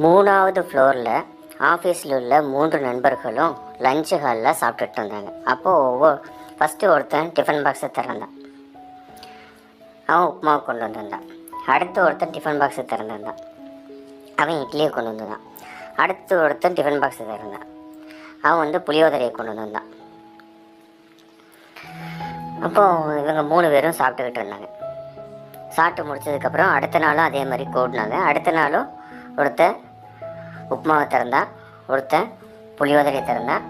மூணாவது ஃப்ளோரில் ஆஃபீஸில் உள்ள 3 நண்பர்களும் லஞ்சு ஹாலில் சாப்பிட்டுட்டு இருந்தாங்க. அப்போது ஃபஸ்ட்டு ஒருத்தன் டிஃபன் பாக்ஸை திறந்தான். அவன் உப்புமாவை கொண்டு வந்திருந்தான். அடுத்து ஒருத்தன் டிஃபன் பாக்ஸை திறந்திருந்தான். அவன் இட்லியை கொண்டு வந்திருந்தான். அடுத்து ஒருத்தன் டிஃபன் பாக்ஸை திறந்தான். அவன் புளியோதரையை கொண்டு வந்திருந்தான். அப்போது இவங்க 3 பேரும் சாப்பிட்டுக்கிட்டு இருந்தாங்க. சாப்பிட்டு முடிச்சதுக்கப்புறம் அடுத்த நாளும் அதே மாதிரி கூடினாங்க. அடுத்த நாளும் ஒருத்தன் உப்புமாவை திறந்தான், ஒருத்தன் புளியோதரையை திறந்தான்,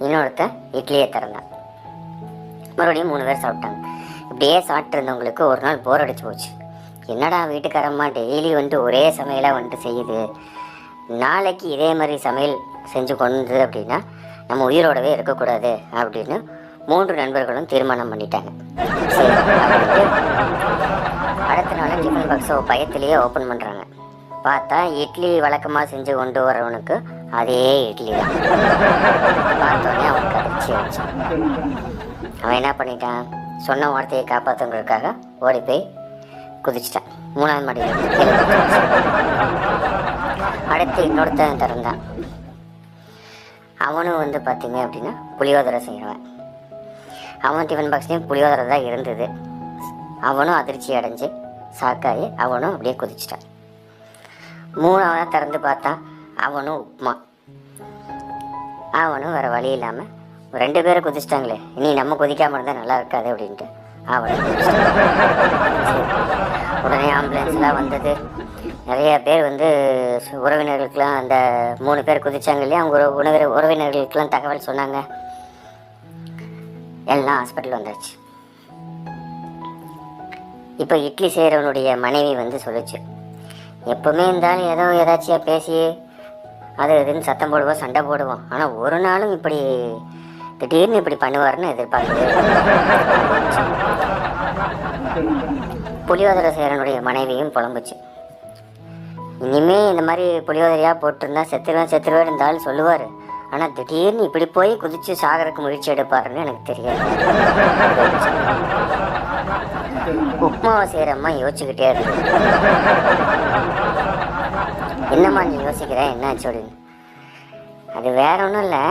இன்னொருத்தன் இட்லியை திறந்தான். மறுபடியும் 3 பேர் சாப்பிட்டாங்க. இப்படியே சாப்பிட்டு இருந்தவங்களுக்கு ஒரு நாள் போர் அடிச்சு போச்சு. என்னடா வீட்டுக்காரம்மா டெய்லி ஒரே சமையலாக செய்யுது, நாளைக்கு இதே மாதிரி சமையல் செஞ்சு கொண்டு அப்படின்னா நம்ம உயிரோடவே இருக்கக்கூடாது அப்படின்னு 3 நண்பர்களும் தீர்மானம் பண்ணிட்டாங்க. சரி அப்படின்ட்டு அடுத்த நாள் டிஃபன் பாக்ஸை பயத்திலேயே ஓப்பன் பண்ணுறாங்க. பார்த்தா இட்லி வழக்கமாக செஞ்சு கொண்டு வரவனுக்கு அதே இட்லி தான். பார்த்தோன்னே அவனுக்கு அதிர்ச்சி ஆயிடுச்சு. அவன் என்ன பண்ணிட்டான், சொன்ன வார்த்தையை காப்பாற்றுங்கிறதுக்காக ஓடி போய் குதிச்சிட்டான். 3ஆவது மாடியில் கீழே குதிச்சு. அடுத்து இன்னொருத்தன் திறந்தான். அவனும் பார்த்தீங்க அப்படின்னா புளியோதரை செய்கிறவன். அவன் டிஃபன் பாக்ஸ்லேயும் புளியோதரை தான் இருந்தது. அவனும் அதிர்ச்சி அடைஞ்சு சாக்காயி அவனும் அப்படியே குதிச்சிட்டான். 3ஆவதாக திறந்து பார்த்தான். அவனும் உப்புமா. அவனும் வேறு வழி இல்லாமல் 2 பேரும் குதிச்சிட்டாங்களே, இனி நம்ம குதிக்காமல் இருந்தால் நல்லா இருக்காது அப்படின்ட்டு அவனும் உடனே ஆம்புலன்ஸ்லாம் வந்தது. நிறைய பேர் உறவினர்களுக்கெலாம் அந்த 3 பேர் குதிச்சாங்க இல்லையா, அவங்க உறவினர்களுக்கெலாம் தகவல் சொன்னாங்க. எல்லாம் ஹாஸ்பிட்டல் வந்துடுச்சு. இப்போ இட்லி செய்கிறவனுடைய மனைவி சொல்லிச்சு, எப்போவுமே இருந்தாலும் ஏதாச்சும் பேசி அது இதுன்னு சத்தம் போடுவோம், சண்டை போடுவோம், ஆனால் ஒரு நாளும் இப்படி திடீர்னு இப்படி பண்ணுவார்னு எதிர்பார்க்குது. புளியோதரை செய்கிறவனுடைய மனைவியும் புலம்புச்சு, இனிமே இந்த மாதிரி புளியோதரையாக போட்டிருந்தா செத்துருவேன் இருந்தாலும் சொல்லுவார், ஆனால் திடீர்னு இப்படி போய் குதித்து சாகருக்கு முயற்சி எடுப்பாருன்னு எனக்கு தெரியாது. உப்புமாவை செய்கிறம்மா யோசிச்சுக்கிட்டே இருக்கு. என்னம்மா நீ யோசிக்கிற, என்னாச்சு அப்படின்னு. அது வேற ஒன்றும் இல்லை,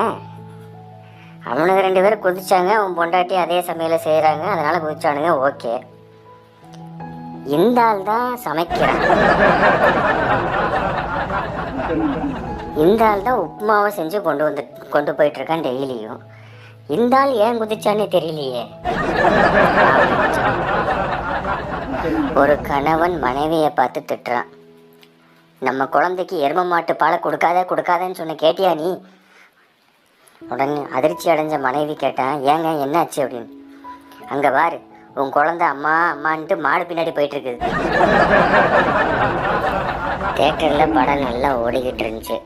அவனுக்கு 2 பேரும் குதிச்சாங்க, அவன் பொண்டாட்டி அதே சமையலை செய்கிறாங்க, அதனால் குதிச்சானுங்க, ஓகே. இந்த ஆள் தான் சமைக்கிறான், இந்த ஆள் தான் உப்புமாவை செஞ்சு கொண்டு போயிட்டுருக்கான் டெய்லியும். இந்த ஆள் ஏன் குதிச்சானே தெரியலையே. ஒரு கணவன் மனைவியை பார்த்து திட்டுறான், நம்ம குழந்தைக்கு எரும மாட்டு பாலை கொடுக்காதன்னு சொன்ன கேட்டியா நீ? உடனே அதிர்ச்சி அடைஞ்ச மனைவி கேட்டான், ஏங்க என்னாச்சு அப்படின்னு. அங்கே பாரு, உன் குழந்தை அம்மா அம்மான்ட்டு மாடு பின்னாடி போயிட்டுருக்குது. தேட்டரில் படம் நல்லா ஓடிக்கிட்டு இருந்துச்சு.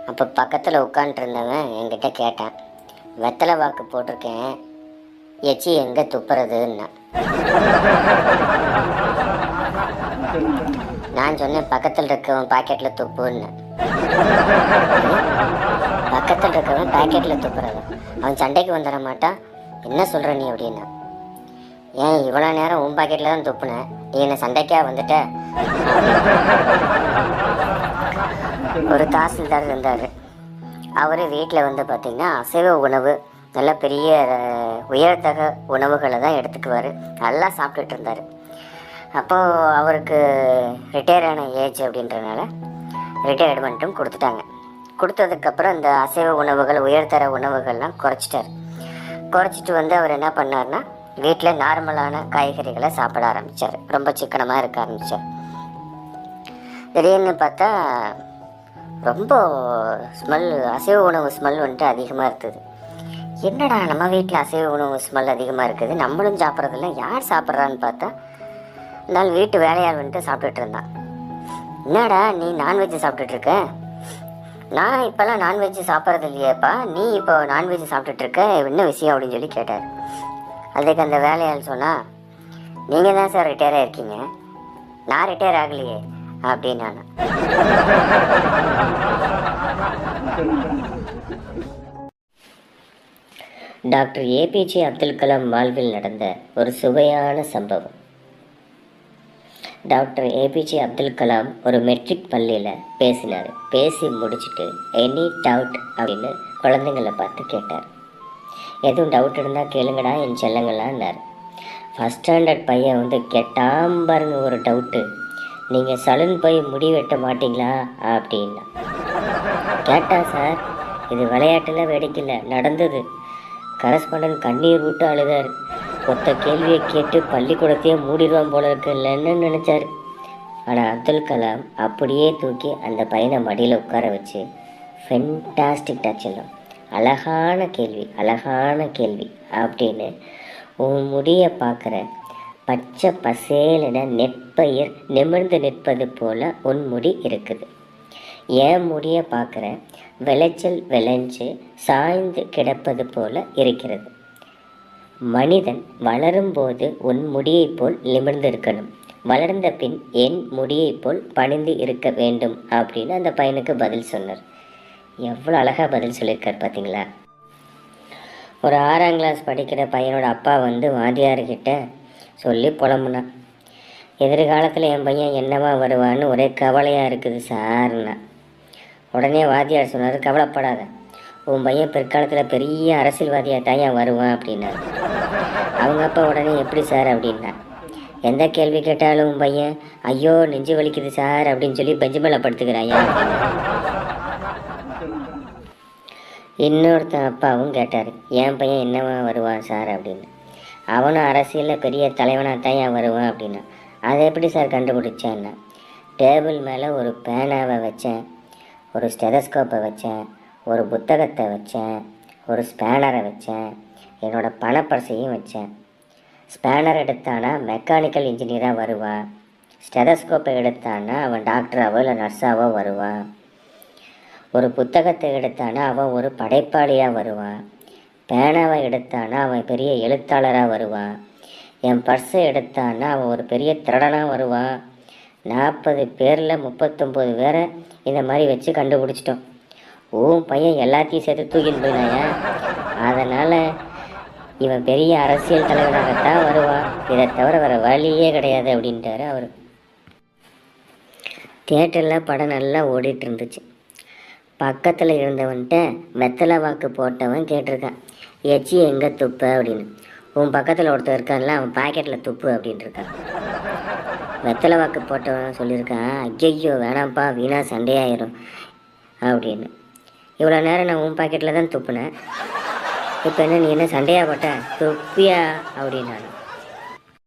அப்போ பக்கத்தில் உட்காந்துட்டு இருந்தவன் என்கிட்ட கேட்டான், வெத்தலை வாக்கு போட்டிருக்கேன், எச்சி எங்கே துப்புறதுன்னா. நான் சொன்னேன், பக்கத்தில் இருக்கவன் பாக்கெட்டில் துப்புன்னு. பக்கத்தில் இருக்கவன் பாக்கெட்டில் துப்புறது, அவன் சண்டைக்கு வந்துட மாட்டான், என்ன சொல்கிற நீ அப்படின்னா. ஏன் இவ்வளோ நேரம் உன் பாக்கெட்டில் தான் துப்புனேன், நீ என்ன சண்டைக்காக வந்துட்ட. ஒரு தாசில்தார் இருந்தார். அவர் வீட்டில் பார்த்திங்கன்னா அசைவ உணவு, நல்ல பெரிய உயர்தக உணவுகளை தான் எடுத்துக்குவார், நல்லா சாப்பிட்டுட்டு இருந்தார். அப்போது அவருக்கு ரிட்டையர் ஆன ஏஜ் அப்படின்றனால ரிட்டையர்மெண்ட்டும் கொடுத்துட்டாங்க. கொடுத்ததுக்கப்புறம் இந்த அசைவ உணவுகள், உயர்தர உணவுகள்லாம் குறைச்சிட்டு அவர் என்ன பண்ணார்னா, வீட்டில் நார்மலான காய்கறிகளை சாப்பிட ஆரம்பித்தார். ரொம்ப சிக்கனமாக இருக்க ஆரம்பித்தார். திடீர்னு பார்த்தா ரொம்ப ஸ்மெல், அசைவ உணவு ஸ்மெல் அதிகமாக இருக்குது. என்னடா நம்ம வீட்டில் அசைவ உணவு ஸ்மெல் அதிகமாக இருக்குது, நம்மளும் சாப்பிட்றதில்ல, யார் சாப்பிட்றான்னு பார்த்தா நாள் வீட்டு வேலையால் சாப்பிட்டுட்டு இருந்தான். என்னடா நீ நான்வெஜ் சாப்பிட்டுட்ருக்க? நான் இப்போல்லாம் நான்வெஜ் சாப்பிட்றது இல்லையேப்பா, நீ இப்போ நான்வெஜ் சாப்பிட்டுட்ருக்க, என்ன விஷயம் அப்படின்னு சொல்லி கேட்டார். அதுக்கு அந்த வேலையால் சொன்னால், நீங்கள் தான் சார் ரிட்டையர் ஆகிருக்கீங்க, நான் ரிட்டையர் ஆகலையே அப்படின்னு. நான் டாக்டர் ஏபிஜே அப்துல் கலாம் வாழ்வில் நடந்த ஒரு சுவையான சம்பவம். டாக்டர் ஏபிஜே அப்துல் கலாம் ஒரு மெட்ரிக் பள்ளியில் பேசினார். பேசி முடிச்சுட்டு எனி டவுட் அப்படின்னு குழந்தைங்களை பார்த்து கேட்டார். எதுவும் டவுட் இருந்தால் கேளுங்கடா என் செல்லங்களான்னார். ஃபஸ்ட் ஸ்டாண்டர்ட் பையன் வந்து கேட்டாம் பாருங்க ஒரு டவுட்டு, நீங்கள் சலூன் போய் முடி வெட்ட மாட்டிங்களா அப்படின்னா. கேட்டா சார், இது விளையாட்டுல வேடிக்கையில் நடந்தது. கரஸ்பாண்டன் கண்ணீர் விட்டு அழுதார். ஒத்த கேள்வியை கேட்டு பள்ளிக்கூடத்தையே மூடிடுவான் போல இருக்குல்லன்னு நினச்சார். ஆனால் அப்துல் கலாம் அப்படியே தூக்கி அந்த பையனை மடியில் உட்கார வச்சு, ஃபென்டாஸ்டிக் டச்செல்லாம், அழகான கேள்வி அழகான கேள்வி அப்படின்னு, உன் முடியை பார்க்குற பச்சை பசேலின நெற்பயிர் நிமிர்ந்து நிற்பது போல் உன் முடி இருக்குது. ஏன் முடியை பார்க்குற விளைச்சல் விளைஞ்சு சாய்ந்து கிடப்பது போல இருக்கிறது. மனிதன் வளரும்போது உன் முடியைப் போல் நிமிர்ந்து இருக்கணும், வளர்ந்த பின் என் முடியைப் போல் பணிந்து இருக்க வேண்டும் அப்படின்னு அந்த பையனுக்கு பதில் சொன்னார். எவ்வளோ அழகாக பதில் சொல்லியிருக்கார் பார்த்தீங்களா. ஒரு 6ஆம் கிளாஸ் படிக்கிற பையனோட அப்பா வந்து வாத்தியார்கிட்ட சொல்லி புலம்புனான். எதிர்காலத்தில் என் பையன் என்னவா வருவான்னு ஒரே கவலையாக இருக்குது சார்னா. உடனே வாத்தியார் சொன்னார், கவலைப்படாத, உன் பையன் பிற்காலத்தில் பெரிய அரசியல்வாதியாக தான் வருவான் அப்படின்னாரு. அவங்க அப்பா உடனே எப்படி சார் அப்படின்னா, எந்த கேள்வி கேட்டாலும் உன் பையன் ஐயோ நெஞ்சு வலிக்குது சார் அப்படின்னு சொல்லி பெஞ்சு மேலே படுத்துக்கிறாயா அப்படின்னு. இன்னொருத்தன் அப்பாவும் கேட்டார், என் பையன் என்னவா வருவான் சார் அப்படின்னு. அவனும் அரசியலில் பெரிய தலைவனாக தான் வருவான் அப்படின்னா. அதை எப்படி சார் கண்டுபிடிச்சேன்னா, டேபிள் மேலே ஒரு பேனாவை வச்சேன், ஒரு ஸ்டெதஸ்கோப்பை வச்சேன், ஒரு புத்தகத்தை வச்சேன், ஒரு ஸ்பேனரை வச்சேன், என்னோடய பணப்பர்சையும் வச்சேன். ஸ்பேனர் எடுத்தானா மெக்கானிக்கல் இன்ஜினியராக வருவான், ஸ்டெதஸ்கோப்பை எடுத்தானா அவன் டாக்டராவோ இல்லை நர்ஸாவோ வருவான், ஒரு புத்தகத்தை எடுத்தானா அவன் ஒரு படைப்பாளியாக வருவான், பேனாவை எடுத்தானா அவன் பெரிய எழுத்தாளராக வருவான், என் பர்ஸை எடுத்தானா அவன் ஒரு பெரிய திருடனாக வருவான். 40 பேரில் 39 பேரை இந்த மாதிரி வச்சு கண்டுபிடிச்சிட்டோம். ஓன் பையன் எல்லாத்தையும் சேர்த்து தூக்கின்னு போயினாயா, அதனால் இவன் பெரிய அரசியல் தலைவனாகத்தான் வருவான், இதை தவிர வேறு வழியே கிடையாது அப்படின்ட்டாரு அவர். தியேட்டரில் படம் நல்லா ஓடிட்டு இருந்துச்சு. பக்கத்தில் இருந்தவன்கிட்ட வெத்தலை வாக்கு போட்டவன் கேட்டிருக்கான், எச்சி எங்கே துப்பு அப்படின்னு. உன் பக்கத்தில் ஒருத்தர் இருக்கான்ல, அவன் பாக்கெட்டில் துப்பு அப்படின்ட்டு இருக்கான். வெத்தலை வாக்கு போட்டவன் சொல்லியிருக்கான், ஐயோ வேணாம்ப்பா வீணாக சண்டையாயிரும் அப்படின்னு. இவ்வளோ நேரம் நான் உன் பாக்கெட்டில் தான் துப்புனேன், இப்போ என்ன நீ என்ன சண்டையாக போட்ட துப்பியா அப்படின்னாலும்.